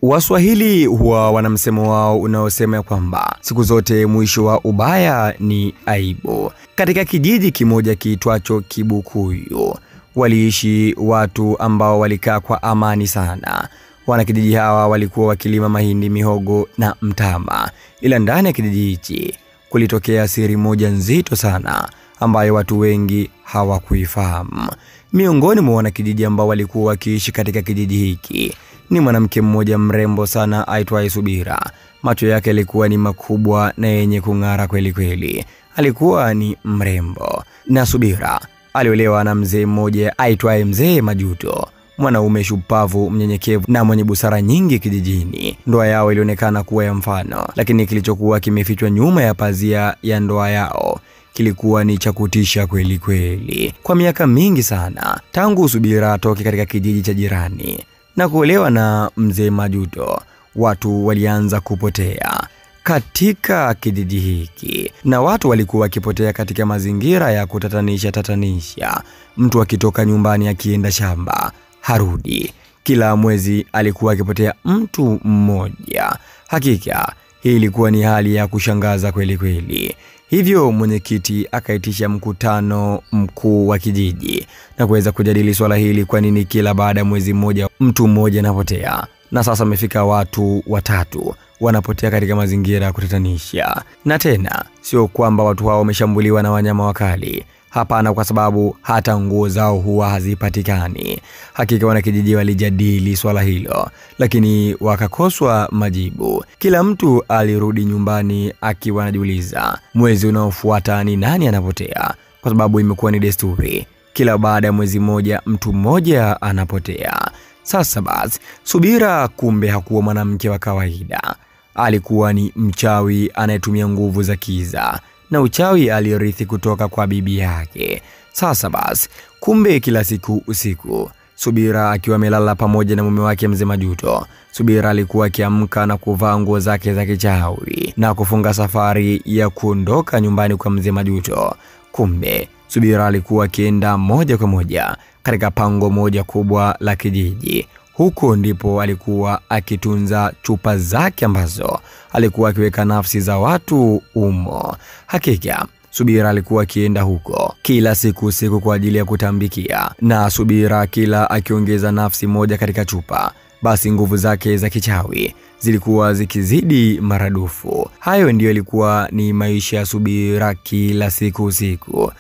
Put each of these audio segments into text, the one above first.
Waswahili huwa wana msemo wao unaosema kwamba siku zote mwisho wa ubaya ni aibu. Katika kijiji kimoja kiitwacho Kibukuyu waliishi watu ambao walikaa kwa amani sana. Wanakijiji hawa walikuwa wakilima mahindi, mihogo na mtama. Ila ndani ya kijiji hichi kulitokea siri moja nzito sana ambayo watu wengi hawakuifahamu. Miongoni mwa wanakijiji ambao walikuwa wakiishi katika kijiji hiki ni mwanamke mmoja mrembo sana aitwaye Subira. Macho yake yalikuwa ni makubwa na yenye kung'ara kweli kweli. Alikuwa ni mrembo. Na Subira aliolewa na mzee mmoja aitwaye Mzee Majuto, mwanaume shupavu, mnyenyekevu na mwenye busara nyingi kijijini. Ndoa yao ilionekana kuwa ya mfano, lakini kilichokuwa kimefichwa nyuma ya pazia ya ndoa yao kilikuwa ni cha kutisha kweli kweli. Kwa miaka mingi sana tangu Subira atoke katika kijiji cha jirani na kuolewa na Mzee Majuto, watu walianza kupotea katika kijiji hiki, na watu walikuwa wakipotea katika mazingira ya kutatanisha. Mtu akitoka nyumbani akienda shamba harudi. Kila mwezi alikuwa akipotea mtu mmoja. Hakika hii ilikuwa ni hali ya kushangaza kweli kweli. Hivyo mwenyekiti akaitisha mkutano mkuu wa kijiji na kuweza kujadili swala hili, kwa nini kila baada ya mwezi mmoja mtu mmoja anapotea. Na sasa amefika watu watatu wanapotea katika mazingira ya kutatanisha. Na tena sio kwamba watu hao wameshambuliwa na wanyama wakali. Hapana, kwa sababu hata nguo zao huwa hazipatikani. Hakika wanakijiji walijadili swala hilo, lakini wakakoswa majibu. Kila mtu alirudi nyumbani akiwa anajiuliza mwezi unaofuata ni nani anapotea, kwa sababu imekuwa ni desturi kila baada ya mwezi mmoja mtu mmoja anapotea. Sasa basi, Subira kumbe hakuwa mwanamke wa kawaida. Alikuwa ni mchawi anayetumia nguvu za kiza, na uchawi aliorithi kutoka kwa bibi yake. Sasa basi, kumbe kila siku usiku, Subira akiwa amelala pamoja na mume wake Mzee Majuto, Subira alikuwa akiamka na kuvaa nguo zake za kichawi na kufunga safari ya kuondoka nyumbani kwa Mzee Majuto. Kumbe Subira alikuwa akienda moja kwa moja katika pango moja kubwa la kijiji. Huko ndipo alikuwa akitunza chupa zake ambazo alikuwa akiweka nafsi za watu umo. Hakika Subira alikuwa akienda huko kila siku kwa ajili ya kutambikia, na Subira kila akiongeza nafsi moja katika chupa, basi nguvu zake za kichawi zilikuwa zikizidi maradufu. Hayo ndio ilikuwa ni maisha ya Subira. Kila siku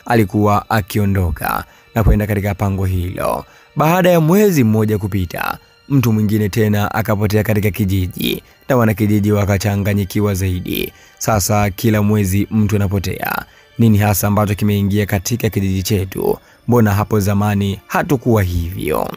alikuwa akiondoka na kwenda katika pango hilo. Baada ya mwezi mmoja kupita, mtu mwingine tena akapotea katika kijiji, na wanakijiji wakachanganyikiwa zaidi. Sasa kila mwezi mtu anapotea. Nini hasa ambacho kimeingia katika kijiji chetu? Mbona hapo zamani hatukuwa hivyo?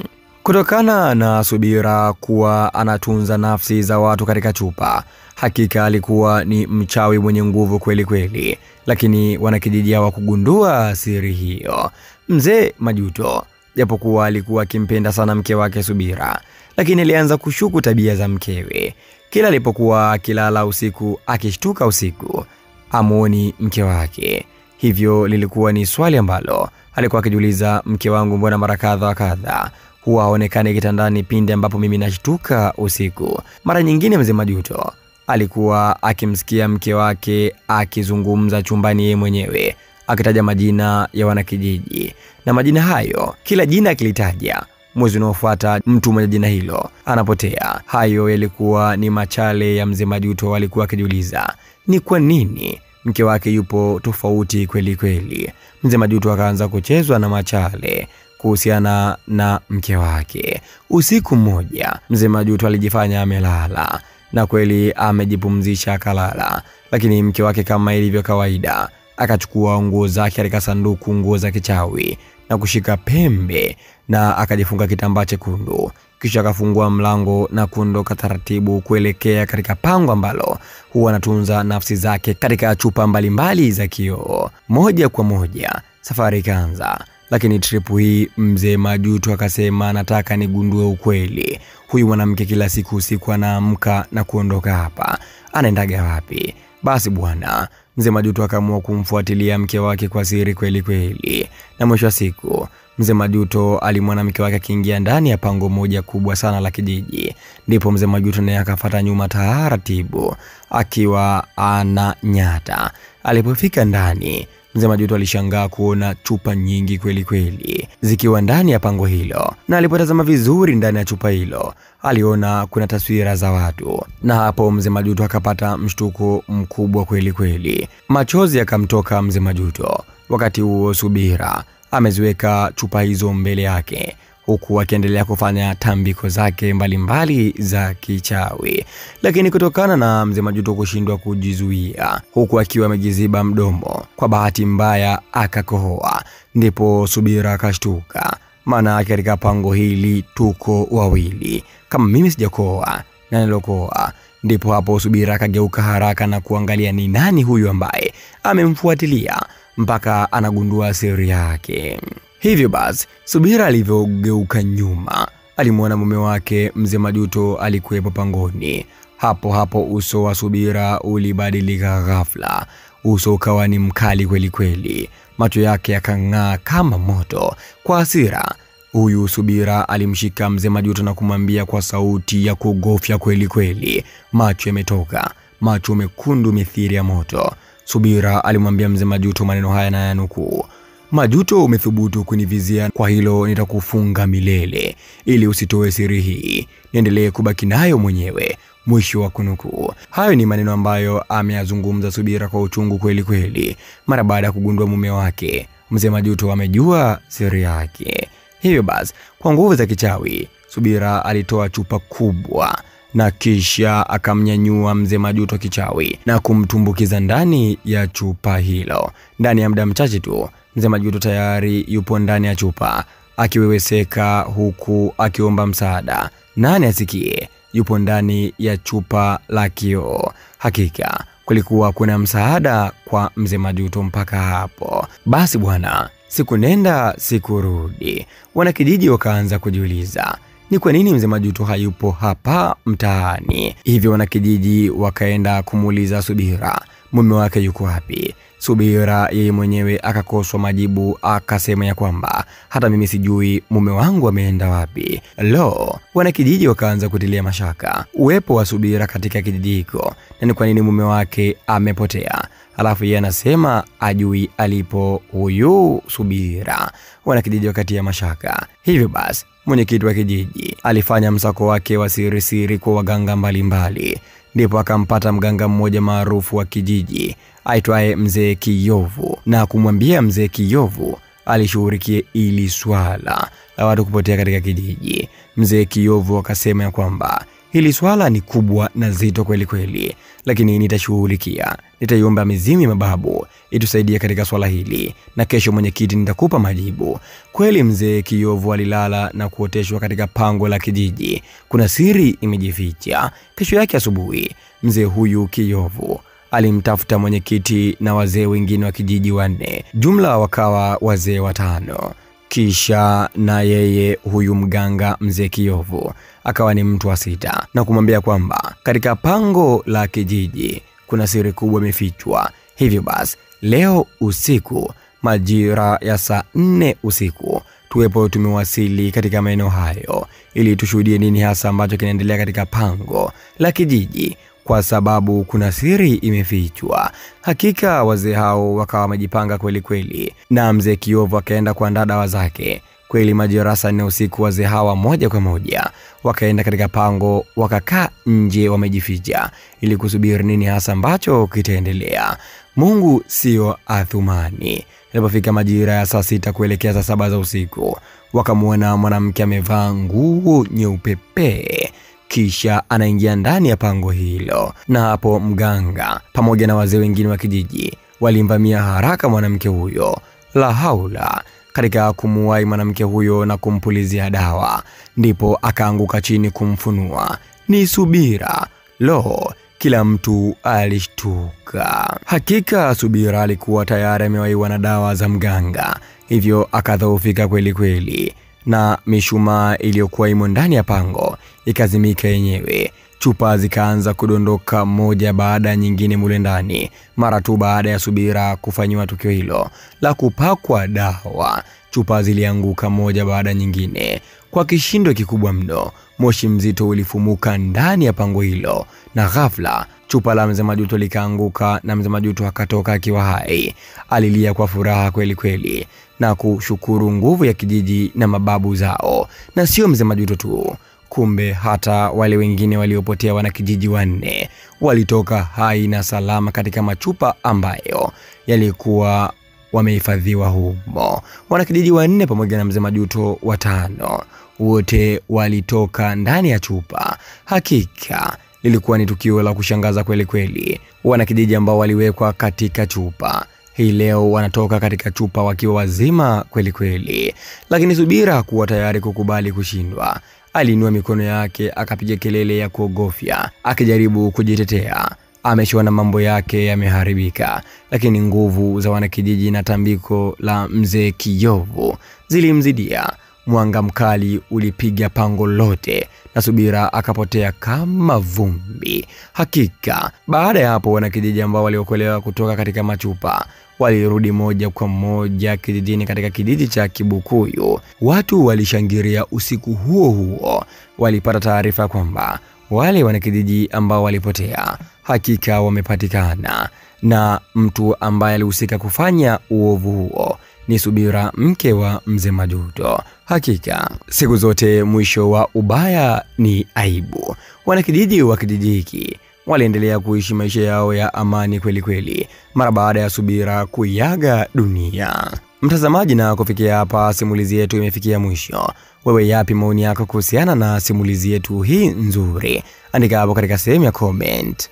Kutokana na Subira kuwa anatunza nafsi za watu katika chupa, hakika alikuwa ni mchawi mwenye nguvu kweli kweli, lakini wanakijiji hawakugundua siri hiyo. Mzee Majuto japokuwa alikuwa akimpenda sana mke wake Subira, lakini alianza kushuku tabia za mkewe. Kila alipokuwa akilala usiku, akishtuka usiku amuoni mke wake. Hivyo lilikuwa ni swali ambalo alikuwa akijiuliza, mke wangu mbona mara kadha huwa haonekani kitandani pindi ambapo mimi nashtuka usiku? Mara nyingine Mzee Majuto alikuwa akimsikia mke wake akizungumza chumbani yeye mwenyewe, akitaja majina ya wanakijiji, na majina hayo kila jina akilitaja, mwezi unaofuata mtu mwenye jina hilo anapotea. Hayo yalikuwa ni machale ya Mzee Majuto. Alikuwa akijiuliza ni kwa nini mke wake yupo tofauti kweli kweli. Mzee Majuto akaanza kuchezwa na machale kuhusiana na mke wake. Usiku mmoja Mzee Majuto alijifanya amelala, na kweli amejipumzisha akalala, lakini mke wake kama ilivyo kawaida akachukua nguo zake katika sanduku, nguo za kichawi, na kushika pembe na akajifunga kitambaa chekundu. Kisha akafungua mlango na kuondoka taratibu kuelekea katika pango ambalo huwa anatunza nafsi zake katika chupa mbalimbali za kioo. Moja kwa moja safari ikaanza, lakini tripu hii Mzee Majuto akasema, nataka nigundue ukweli. Huyu mwanamke kila siku usiku anaamka na kuondoka hapa, anaendaga wapi? Basi bwana, Mzee Majuto akaamua kumfuatilia mke wake kwa siri kweli kweli. Na mwisho wa siku, Mzee Majuto alimwona mke wake akiingia ndani ya pango moja kubwa sana la kijiji. Ndipo Mzee Majuto naye akafuata nyuma taratibu akiwa ananyata. Alipofika ndani, Mzee Majuto alishangaa kuona chupa nyingi kweli kweli zikiwa ndani ya pango hilo. Na alipotazama vizuri ndani ya chupa hilo, aliona kuna taswira za watu. Na hapo Mzee Majuto akapata mshtuko mkubwa kweli kweli. Machozi yakamtoka Mzee Majuto. Wakati huo Subira ameziweka chupa hizo mbele yake, huku akiendelea kufanya tambiko zake mbalimbali za kichawi. Lakini kutokana na Mzee Majuto kushindwa kujizuia, huku akiwa amejiziba mdomo, kwa bahati mbaya akakohoa. Ndipo Subira akashtuka, maana katika pango hili tuko wawili, kama mimi sijakohoa na nilokohoa. Ndipo hapo Subira akageuka haraka na kuangalia ni nani huyu ambaye amemfuatilia mpaka anagundua siri yake. Hivyo basi, Subira alivyogeuka nyuma, alimwona mume wake Mzee Majuto alikuwepo pangoni. Hapo hapo uso wa Subira ulibadilika ghafla. Uso ukawa ni mkali kweli kweli. Macho yake yakang'aa kama moto. Kwa hasira, huyu Subira alimshika Mzee Majuto na kumwambia kwa sauti ya kugofya kweli kweli. Macho yametoka, macho mekundu mithili ya moto. Subira alimwambia Mzee Majuto maneno haya na yanukuu: "Majuto, umethubutu kunivizia, kwa hilo nitakufunga milele ili usitoe siri hii. Niendelee kubaki nayo mwenyewe." Mwisho wa kunukuu. Hayo ni maneno ambayo ameyazungumza Subira kwa uchungu kweli kweli, mara baada ya kugundua mume wake Mzee Majuto amejua siri yake. Hivyo basi, kwa nguvu za kichawi, Subira alitoa chupa kubwa na kisha akamnyanyua Mzee Majuto kichawi na kumtumbukiza ndani ya chupa hilo. Ndani ya muda mchache tu, Mzee Majuto tayari yupo ndani ya chupa akiweweseka, huku akiomba msaada. Nani asikie yupo ndani ya chupa la kioo. Hakika kulikuwa kuna msaada kwa Mzee Majuto mpaka hapo. Basi bwana, siku nenda siku rudi, wanakijiji wakaanza kujiuliza ni kwa nini Mzee Majuto hayupo hapa mtaani. Hivyo wanakijiji wakaenda kumuuliza Subira mume wake yuko wapi. Subira yeye mwenyewe akakoswa majibu, akasema ya kwamba hata mimi sijui mume wangu ameenda wapi. Lo, wanakijiji wakaanza kutilia mashaka uwepo wa Subira katika kijiji hiko, na ni kwa nini mume wake amepotea. Alafu yeye anasema ajui alipo huyu Subira. Wanakijiji wakatia mashaka. Hivyo basi, mwenyekiti wa kijiji alifanya msako wake wa siri siri kwa waganga mbalimbali. Ndipo akampata mganga mmoja maarufu wa kijiji aitwaye Mzee Kiyovu, na kumwambia Mzee Kiyovu alishughulikie ili swala la watu kupotea katika kijiji. Mzee Kiyovu akasema ya kwamba hili swala ni kubwa na zito kweli kweli, lakini nitashughulikia. Nitaiomba mizimu ya mababu itusaidie katika swala hili, na kesho mwenyekiti nitakupa majibu. Kweli Mzee Kiyovu alilala na kuoteshwa katika pango la kijiji. Kuna siri imejificha. Kesho yake asubuhi, mzee huyu Kiyovu alimtafuta mwenyekiti na wazee wengine wa kijiji 4. Jumla wakawa wazee 5. Kisha na yeye huyu mganga Mzee Kiyovu akawa ni mtu wa 6, na kumwambia kwamba katika pango la kijiji kuna siri kubwa imefichwa. Hivyo basi, leo usiku majira ya saa 4 usiku tuwepo tumewasili katika maeneo hayo ili tushuhudie nini hasa ambacho kinaendelea katika pango la kijiji, kwa sababu kuna siri imefichwa. Hakika wazee hao wakawa wamejipanga kweli kweli, na Mzee Kiyovu akaenda kuandaa dawa zake. Kweli majira saa 4 usiku wazee hawa moja kwa moja wakaenda katika pango, wakakaa nje wamejificha ili kusubiri nini hasa ambacho kitaendelea. Mungu sio Athumani. Ilipofika majira ya saa 6 kuelekea saa 7 za usiku, wakamuona mwanamke amevaa nguo nyeupe pe, kisha anaingia ndani ya pango hilo. Na hapo mganga pamoja na wazee wengine wa kijiji walimvamia haraka mwanamke huyo. La haula! Katika kumuwai mwanamke huyo na kumpulizia dawa, ndipo akaanguka chini kumfunua ni Subira. Lo, kila mtu alishtuka. Hakika Subira alikuwa tayari amewaiwa na dawa za mganga, hivyo akadhoofika kweli kweli, na mishumaa iliyokuwa imo ndani ya pango ikazimika yenyewe. chupa zikaanza kudondoka moja baada ya nyingine mule ndani. Mara tu baada ya Subira kufanywa tukio hilo la kupakwa dawa, chupa zilianguka moja baada nyingine. Kwa kishindo kikubwa mno, moshi mzito ulifumuka ndani ya pango hilo, na ghafla chupa la Mzee Majuto likaanguka na Mzee Majuto akatoka akiwa hai. Alilia kwa furaha kweli kweli na kushukuru nguvu ya kijiji na mababu zao. Na sio Mzee Majuto tu, kumbe hata wale wengine waliopotea wanakijiji 4 walitoka hai na salama katika machupa ambayo yalikuwa wamehifadhiwa humo. Wanakijiji 4 pamoja na Mzee Majuto 5 wote walitoka ndani ya chupa. Hakika lilikuwa ni tukio la kushangaza kweli kweli. Wanakijiji ambao waliwekwa katika chupa hii leo wanatoka katika chupa wakiwa wazima kweli kweli. Lakini Subira hakuwa tayari kukubali kushindwa. Aliinua mikono yake akapiga kelele ya kuogofya akijaribu kujitetea. Ameshaona mambo yake yameharibika, lakini nguvu za wanakijiji na tambiko la Mzee Kiyovu zilimzidia. Mwanga mkali ulipiga pango lote na Subira akapotea kama vumbi. Hakika baada ya hapo wanakijiji ambao waliokolewa kutoka katika machupa walirudi moja kwa moja kijijini katika kijiji cha Kibukuyu. Watu walishangilia usiku huo huo. Walipata taarifa kwamba wale wanakijiji ambao walipotea hakika wamepatikana, na mtu ambaye alihusika kufanya uovu huo ni Subira, mke wa Mzee Majuto. Hakika siku zote mwisho wa ubaya ni aibu. Wanakijiji wa kijiji hiki waliendelea kuishi maisha yao ya amani kweli kweli mara baada ya Subira kuiaga dunia. Mtazamaji, na kufikia hapa simulizi yetu imefikia mwisho. Wewe yapi maoni yako kuhusiana na simulizi yetu hii nzuri? Andika hapo katika sehemu ya comment.